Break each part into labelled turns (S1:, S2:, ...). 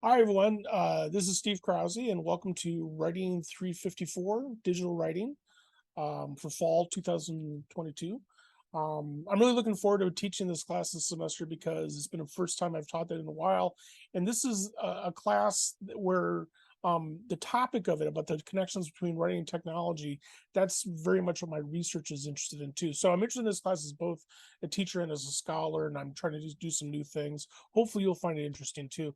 S1: Hi, everyone. This is Steve Krause, and welcome to Writing 354 Digital Writing for fall 2022. I'm really looking forward to teaching this class this semester because it's been the first time I've taught that in a while. And this is a class where the topic of it about the connections between writing and technology, that's very much what my research is interested in too. So I'm interested in this class as both a teacher and as a scholar, and I'm trying to just do some new things. Hopefully you'll find it interesting too.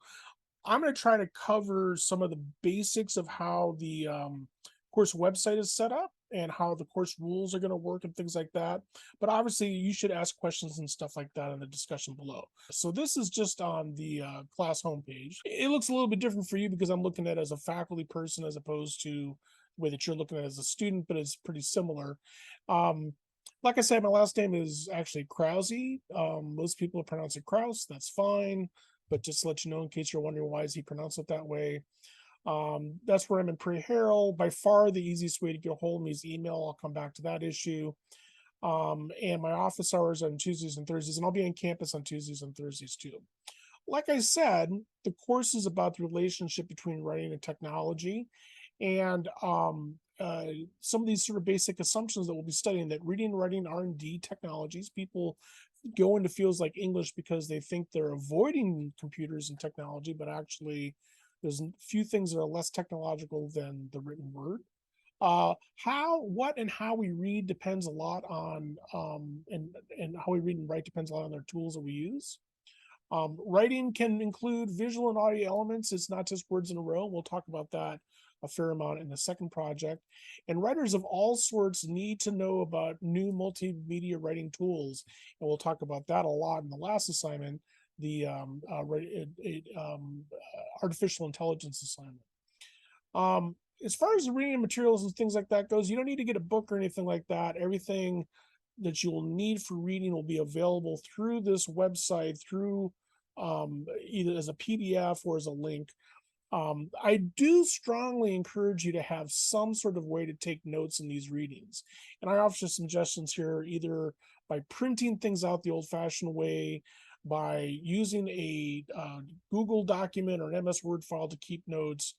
S1: I'm going to try to cover some of the basics of how the course website is set up and how the course rules are going to work and things like that. But obviously, you should ask questions and stuff like that in the discussion below. So this is just on the class homepage. It looks a little bit different for you because I'm looking at it as a faculty person as opposed to the way that you're looking at it as a student, but it's pretty similar. Um, like I said, my last name is actually Krause. Most people pronounce it Kraus. That's fine, but just to let you know, in case you're wondering why is he pronounced it that way. That's where I'm in Prairie-Harrell. By far the easiest way to get a hold of me is email. I'll come back to that issue. And my office hours on Tuesdays and Thursdays, and I'll be on campus on Tuesdays and Thursdays too. Like I said, the course is about the relationship between writing and technology, and some of these sort of basic assumptions that we'll be studying, that reading and writing are indeed technologies. People go into fields like English because they think they're avoiding computers and technology, but actually there's a few things that are less technological than the written word. And how we read depends a lot on, and how we read and write depends a lot on their tools that we use. Writing can include visual and audio elements. It's not just words in a row. We'll talk about that a fair amount in the second project. And writers of all sorts need to know about new multimedia writing tools. And we'll talk about that a lot in the last assignment, the artificial intelligence assignment. As far as the reading materials and things like that goes, you don't need to get a book or anything like that. Everything that you will need for reading will be available through this website, through either as a PDF or as a link. I do strongly encourage you to have some sort of way to take notes in these readings. And I offer suggestions here, either by printing things out the old fashioned way, by using a Google document or an MS Word file to keep notes.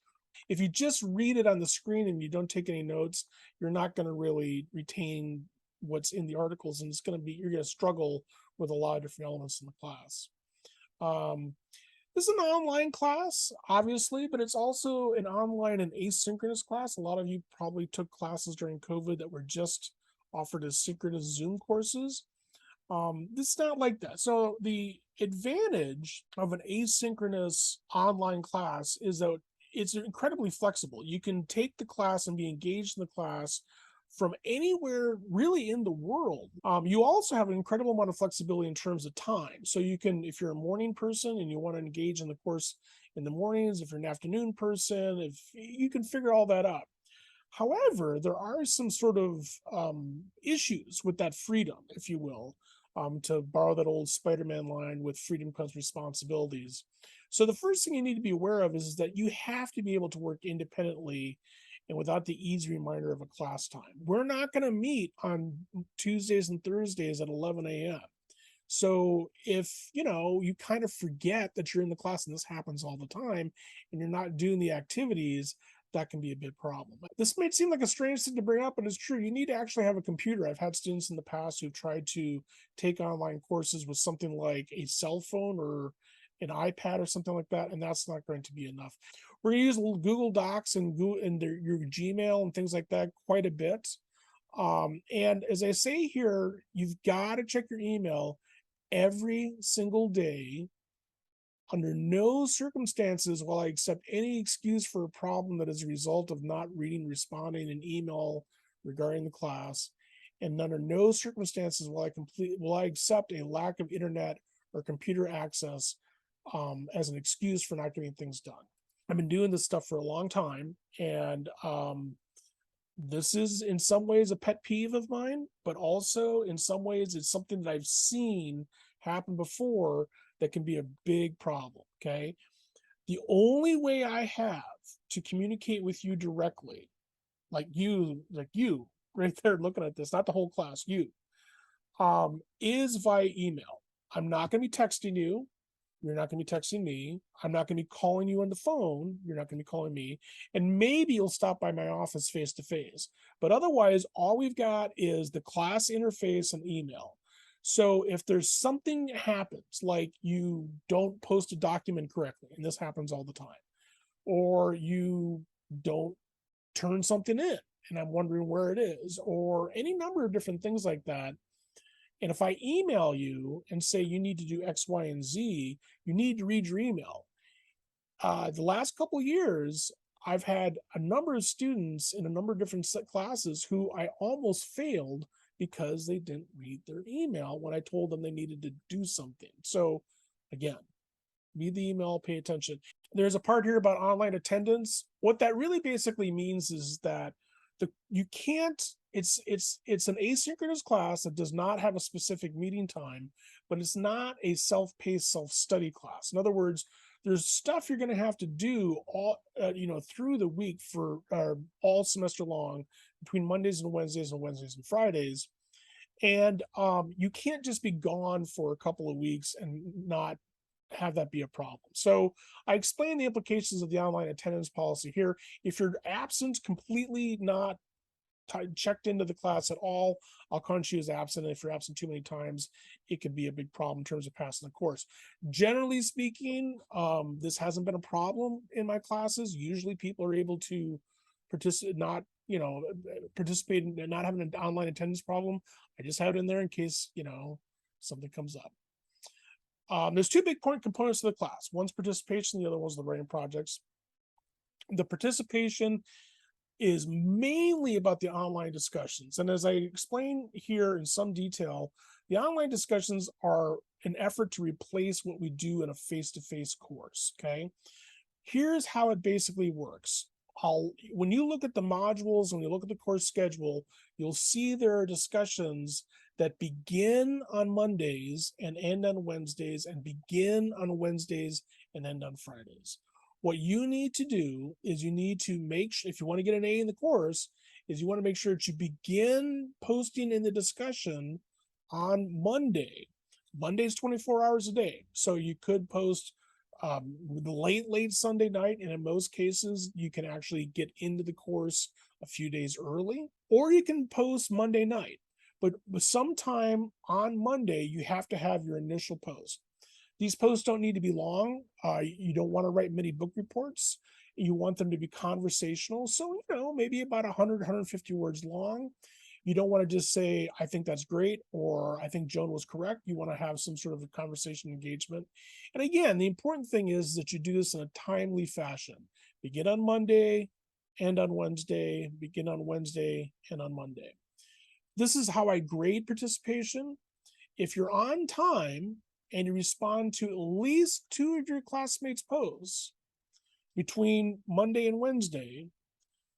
S1: If you just read it on the screen and you don't take any notes, you're not going to really retain what's in the articles, and you're going to struggle with a lot of different elements in the class. This is an online class, obviously, but it's also an online and asynchronous class. A lot of you probably took classes during COVID that were just offered as synchronous Zoom courses. This is not like that. So the advantage of an asynchronous online class is that it's incredibly flexible. You can take the class and be engaged in the class from anywhere really in the world. You also have an incredible amount of flexibility in terms of time. So you can, if you're a morning person and you want to engage in the course in the mornings, if you're an afternoon person, if you can figure all that out. However, there are some sort of issues with that freedom, if you will, to borrow that old Spider-Man line, with freedom comes responsibilities. So the first thing you need to be aware of is that you have to be able to work independently and without the easy reminder of a class time. We're not going to meet on Tuesdays and Thursdays at 11 a.m. So if you kind of forget that you're in the class, and this happens all the time, and you're not doing the activities, that can be a big problem. This might seem like a strange thing to bring up, but it's true. You need to actually have a computer. I've had students in the past who've tried to take online courses with something like a cell phone or an iPad or something like that, and that's not going to be enough. We're going to use Google Docs and your Gmail and things like that quite a bit. And as I say here, you've got to check your email every single day. Under no circumstances will I accept any excuse for a problem that is a result of not reading, responding an email regarding the class. And under no circumstances will I accept a lack of internet or computer access as an excuse for not getting things done. I've been doing this stuff for a long time, and this is in some ways a pet peeve of mine, but also in some ways it's something that I've seen happen before that can be a big problem. Okay. The only way I have to communicate with you directly, like you right there looking at this, not the whole class, is via email. I'm not going to be texting you. You're not going to be texting me. I'm not going to be calling you on the phone. You're not going to be calling me. And maybe you'll stop by my office face to face. But otherwise, all we've got is the class interface and email. So if there's something that happens, like you don't post a document correctly, and this happens all the time, or you don't turn something in, and I'm wondering where it is, or any number of different things like that. And if I email you and say you need to do X, Y, and Z, you need to read your email. The last couple of years, I've had a number of students in a number of different classes who I almost failed because they didn't read their email when I told them they needed to do something. So again, read the email, pay attention. There's a part here about online attendance. What that really basically means is that you can't, it's an asynchronous class that does not have a specific meeting time, but it's not a self-paced self-study class. In other words, there's stuff you're going to have to do all through the week for all semester long, between Mondays and Wednesdays and Fridays. And you can't just be gone for a couple of weeks and not have that be a problem. So I explain the implications of the online attendance policy here. If you're absent, completely not checked into the class at all, I'll count you as absent. And if you're absent too many times, it could be a big problem in terms of passing the course. Generally speaking, this hasn't been a problem in my classes. Usually people are able to participate, participate in not having an online attendance problem. I just have it in there in case, something comes up. There's two big components of the class. One's participation, the other one's the writing projects. The participation is mainly about the online discussions. And as I explain here in some detail, the online discussions are an effort to replace what we do in a face-to-face course, okay? Here's how it basically works. When you look at the modules, when you look at the course schedule, you'll see there are discussions that begin on Mondays and end on Wednesdays, and begin on Wednesdays and end on Fridays. What you need to do is you need to make sure, if you want to get an A in the course, is you want to make sure that you begin posting in the discussion on Monday. Monday's 24 hours a day. So you could post late Sunday night, and in most cases, you can actually get into the course a few days early, or you can post Monday night. But sometime on Monday, you have to have your initial post. These posts don't need to be long. You don't want to write many book reports. You want them to be conversational. So, maybe about 100, 150 words long. You don't want to just say, I think that's great, or I think Joan was correct. You want to have some sort of a conversation engagement. And again, the important thing is that you do this in a timely fashion. Begin on Monday, end on Wednesday, begin on Wednesday, and on Monday. This is how I grade participation. If you're on time and you respond to at least 2 of your classmates' posts between Monday and Wednesday,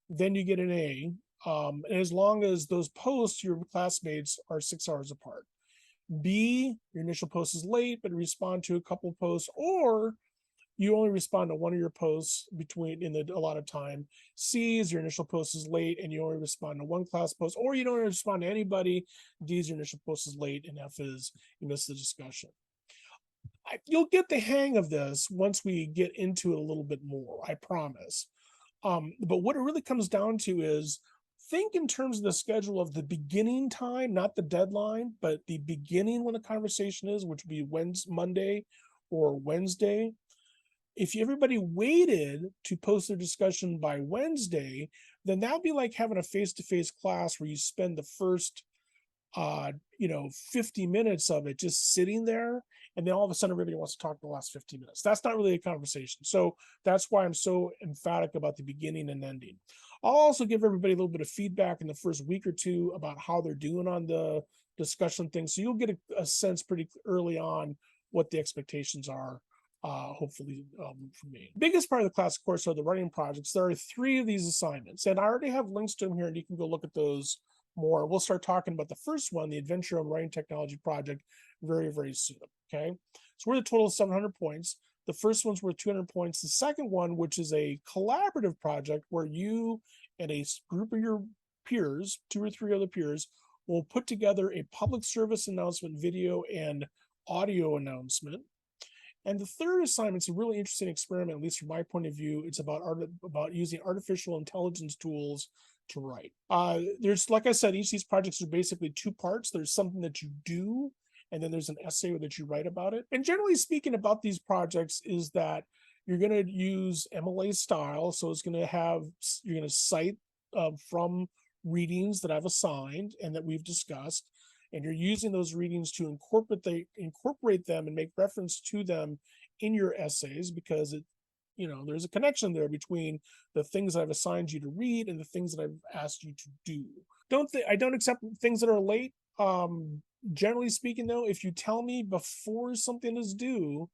S1: then you get an A. And as long as those posts, your classmates, are 6 hours apart. B, your initial post is late, but respond to a couple posts, or you only respond to one of your posts in the allotted time. C is your initial post is late and you only respond to one class post, or you don't respond to anybody. D is your initial post is late, and F is you missed the discussion. You'll get the hang of this once we get into it a little bit more, I promise. But what it really comes down to is, think in terms of the schedule of the beginning time, not the deadline, but the beginning when the conversation is, which would be Monday or Wednesday. If everybody waited to post their discussion by Wednesday, then that would be like having a face-to-face class where you spend the first 50 minutes of it just sitting there, and then all of a sudden everybody wants to talk the last 15 minutes. That's not really a conversation. So that's why I'm so emphatic about the beginning and ending. I'll also give everybody a little bit of feedback in the first week or two about how they're doing on the discussion thing. So you'll get a sense pretty early on what the expectations are, hopefully from me. Biggest part of the class, of course, are the writing projects. There are 3 of these assignments, and I already have links to them here, and you can go look at those more. We'll start talking about the first one, the Adventure on Writing Technology project, very, very soon. Okay, so we're the total of 700 points. The first one's worth 200 points. The second one, which is a collaborative project where you and a group of your peers, 2 or 3 other peers, will put together a public service announcement video and audio announcement. And the third assignment's a really interesting experiment, at least from my point of view. It's about using artificial intelligence tools to write. There's, like I said, each of these projects are basically two parts. There's something that you do, and then there's an essay that you write about it. And generally speaking, about these projects is that you're going to use MLA style, so it's going to have you're going to cite from readings that I've assigned and that we've discussed, and you're using those readings to incorporate them and make reference to them in your essays, because there's a connection there between the things I've assigned you to read and the things that I've asked you to do. I don't accept things that are late. Generally speaking, though, if you tell me before something is due,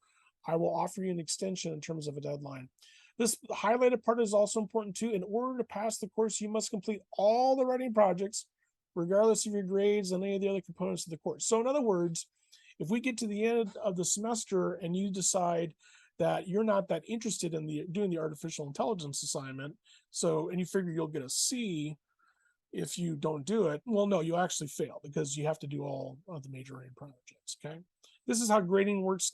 S1: I will offer you an extension in terms of a deadline. This highlighted part is also important too. In order to pass the course, you must complete all the writing projects, regardless of your grades and any of the other components of the course. So in other words, if we get to the end of the semester and you decide that you're not that interested in doing the artificial intelligence assignment, and you figure you'll get a C if you don't do it, well, no, you actually fail, because you have to do all of the major writing projects. Okay. This is how grading works,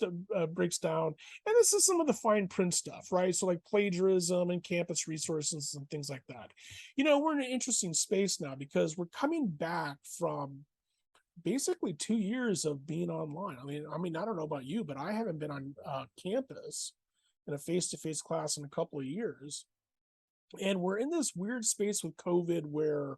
S1: breaks down. And this is some of the fine print stuff, right? So like plagiarism and campus resources and things like that. We're in an interesting space now, because we're coming back from basically 2 years of being online. I mean, I don't know about you, but I haven't been on campus in a face-to-face class in a couple of years. And we're in this weird space with COVID where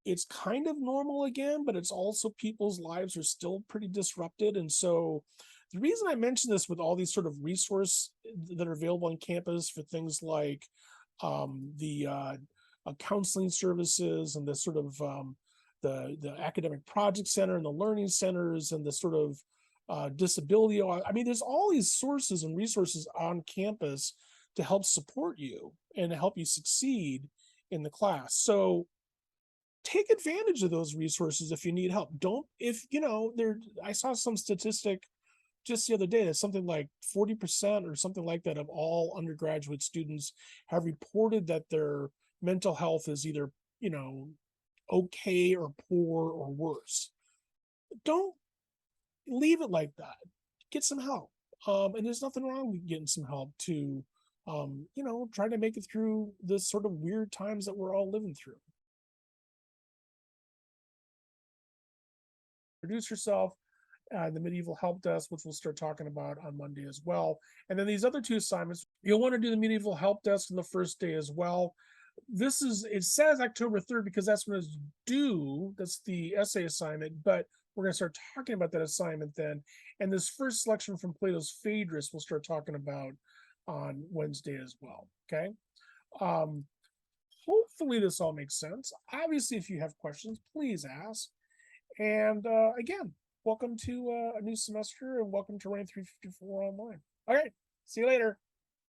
S1: it's kind of normal again, but it's also people's lives are still pretty disrupted. And so the reason I mention this, with all these sort of resources that are available on campus for things like the counseling services, and the sort of the academic project center and the learning centers, and the sort of disability. I mean, there's all these sources and resources on campus to help support you and to help you succeed in the class. So take advantage of those resources if you need help. I saw some statistic just the other day that something like 40% or something like that of all undergraduate students have reported that their mental health is either, okay or poor or worse. Don't leave it like that. Get some help. And there's nothing wrong with getting some help to, try to make it through this sort of weird times that we're all living through. Introduce yourself, the medieval help desk, which we'll start talking about on Monday as well. And then these other two assignments, you'll want to do the medieval help desk on the first day as well. It says October 3rd because that's when it's due. That's the essay assignment, but we're going to start talking about that assignment then. And this first selection from Plato's Phaedrus, we'll start talking about on Wednesday as well. Okay. Hopefully this all makes sense. Obviously, if you have questions, please ask. And again, welcome to a new semester, and welcome to Rain 354 Online. All right, see you later.